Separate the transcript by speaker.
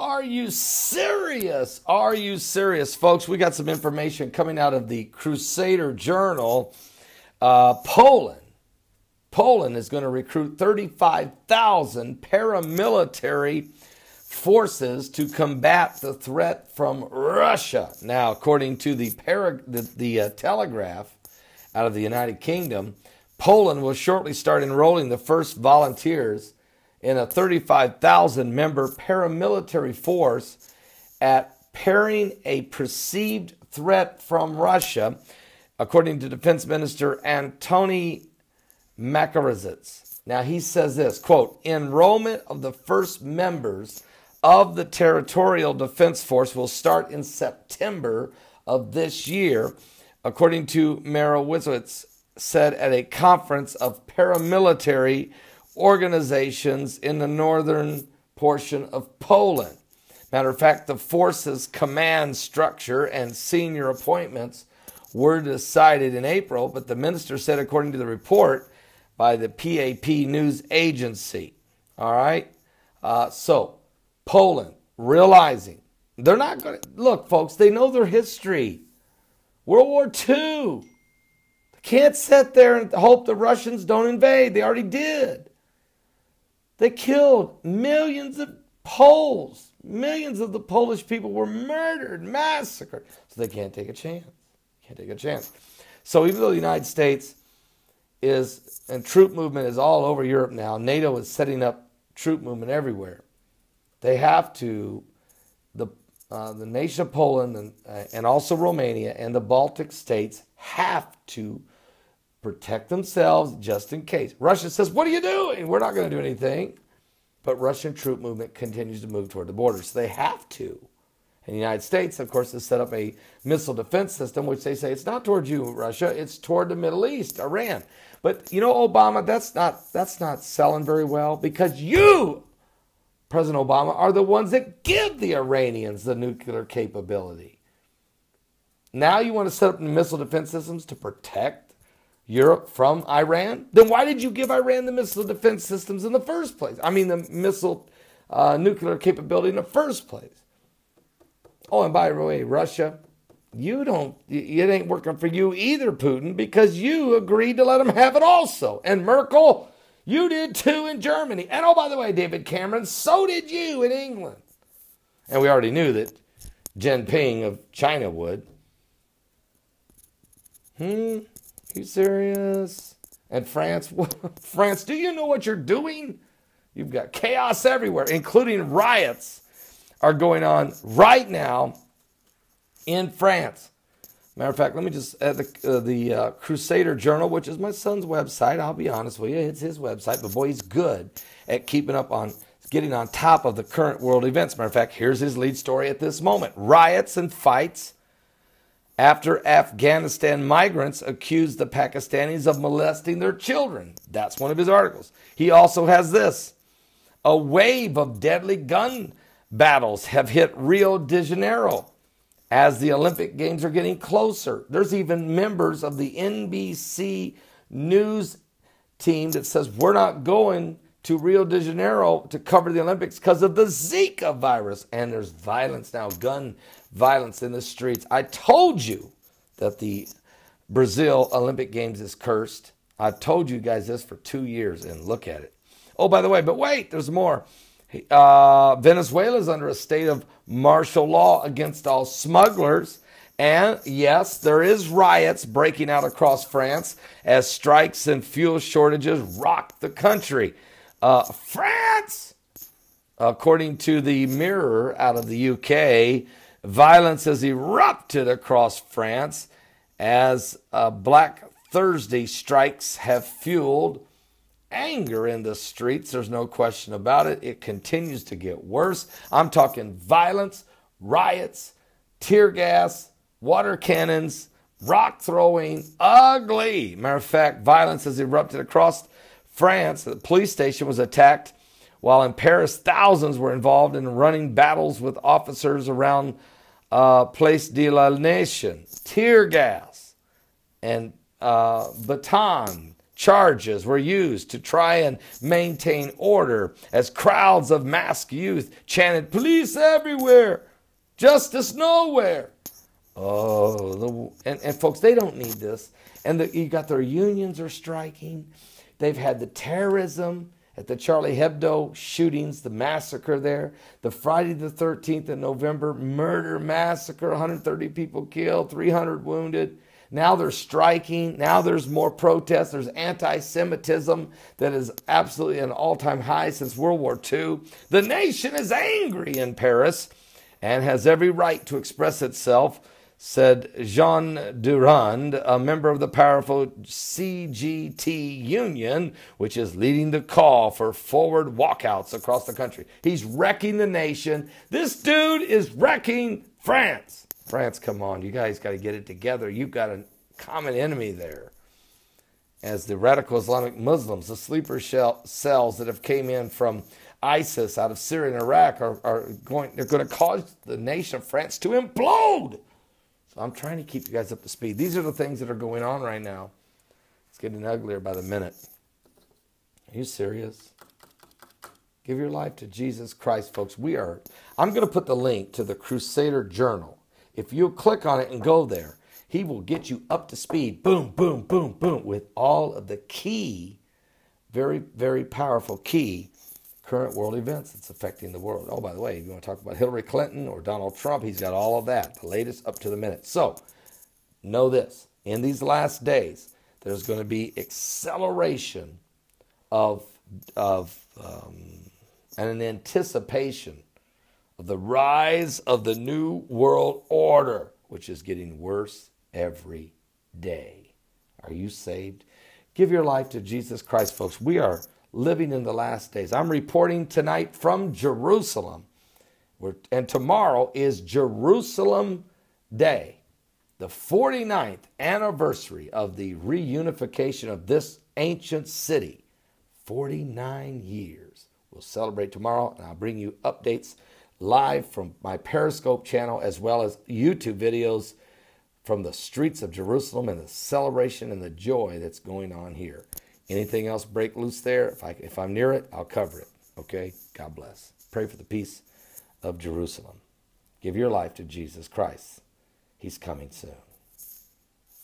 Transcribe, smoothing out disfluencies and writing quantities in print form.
Speaker 1: Are you serious? Are you serious, folks? We got some information coming out of the Crusader Journal. Poland is going to recruit 35,000 paramilitary forces to combat the threat from Russia. Now, according to the Telegraph out of the United Kingdom, Poland will shortly start enrolling the first volunteers in a 35,000-member paramilitary force at pairing a perceived threat from Russia, according to Defense Minister Antony Makarizits. Now, he says this, quote, enrollment of the first members of the Territorial Defense Force will start in September of this year, according to Makarizits said at a conference of paramilitary organizations in the northern portion of Poland. Matter of fact, the force's command structure and senior appointments were decided in April, but the minister said, according to the report by the PAP news agency. All right? So, Poland, realizing they're not going to... Look, folks, they know their history. World War II. They can't sit there and hope the Russians don't invade. They already did. They killed millions of Poles. Millions of the Polish people were murdered, massacred. So they can't take a chance. Can't take a chance. So even though the United States is, and troop movement is all over Europe now, NATO is setting up troop movement everywhere. They have to, the nation of Poland and also Romania and the Baltic states have to protect themselves just in case. Russia says, what are you doing? We're not going to do anything. But Russian troop movement continues to move toward the border. So they have to. And the United States, of course, has set up a missile defense system, which they say it's not toward you, Russia. It's toward the Middle East, Iran. But, you know, Obama, that's not selling very well because you, President Obama, are the ones that give the Iranians the nuclear capability. Now you want to set up missile defense systems to protect Europe from Iran? Then why did you give Iran the missile defense systems in the first place? I mean, the missile nuclear capability in the first place. Oh, and by the way, Russia, it ain't working for you either, Putin, because you agreed to let them have it also. And Merkel, you did too in Germany. And oh, by the way, David Cameron, so did you in England. And we already knew that Jinping of China would. You serious? And France, France, do you know what you're doing? You've got chaos everywhere, including riots are going on right now in France. Matter of fact, let me just add the Crusader Journal, which is my son's website. I'll be honest with you, it's his website, but boy, he's good at keeping up on, getting on top of the current world events. Matter of fact, here's his lead story at this moment. Riots and fights after Afghanistan migrants accused the Pakistanis of molesting their children. That's one of his articles. He also has this. A wave of deadly gun battles have hit Rio de Janeiro as the Olympic Games are getting closer. There's even members of the NBC News team that says we're not going to Rio de Janeiro to cover the Olympics because of the Zika virus. And there's violence now, gun violence in the streets. I told you that the Brazil Olympic Games is cursed. I've told you guys this for 2 years, and look at it. Oh, by the way, but wait, there's more. Venezuela is under a state of martial law against all smugglers. And yes, there is riots breaking out across France as strikes and fuel shortages rock the country. France, according to the Mirror out of the UK, violence has erupted across France as Black Thursday strikes have fueled anger in the streets. There's no question about it. It continues to get worse. I'm talking violence, riots, tear gas, water cannons, rock throwing, ugly. Matter of fact, violence has erupted across France. The police station was attacked, while in Paris, thousands were involved in running battles with officers around Place de la Nation. Tear gas and baton charges were used to try and maintain order as crowds of masked youth chanted, "Police everywhere, justice nowhere." Oh, and folks, they don't need this. And you got their unions are striking. They've had the terrorism at the Charlie Hebdo shootings, the massacre there. The Friday the 13th of November murder massacre, 130 people killed, 300 wounded. Now they're striking. Now there's more protests. There's anti-Semitism that is absolutely an all-time high since World War II. The nation is angry in Paris and has every right to express itself, said Jean Durand, a member of the powerful CGT union, which is leading the call for forward walkouts across the country. He's wrecking the nation. This dude is wrecking France. France, come on. You guys got to get it together. You've got a common enemy there. As the radical Islamic Muslims, the sleeper cells that have came in from ISIS out of Syria and Iraq they're going to cause the nation of France to implode. So I'm trying to keep you guys up to speed. These are the things that are going on right now. It's getting uglier by the minute. Are you serious? Give your life to Jesus Christ, folks. I'm going to put the link to the Crusader Journal. If you'll click on it and go there, he will get you up to speed. Boom, boom, boom, boom, with all of the key, very, very powerful key current world events that's affecting the world. Oh, by the way, if you want to talk about Hillary Clinton or Donald Trump, he's got all of that, the latest up to the minute. So know this, in these last days, there's going to be acceleration of and an anticipation of the rise of the new world order, which is getting worse every day. Are you saved? Give your life to Jesus Christ, folks. We are living in the last days. I'm reporting tonight from Jerusalem. And tomorrow is Jerusalem Day, the 49th anniversary of the reunification of this ancient city. 49 years. We'll celebrate tomorrow, and I'll bring you updates live from my Periscope channel as well as YouTube videos from the streets of Jerusalem and the celebration and the joy that's going on here. Anything else break loose there? If I'm near it, I'll cover it. Okay? God bless. Pray for the peace of Jerusalem. Give your life to Jesus Christ. He's coming soon.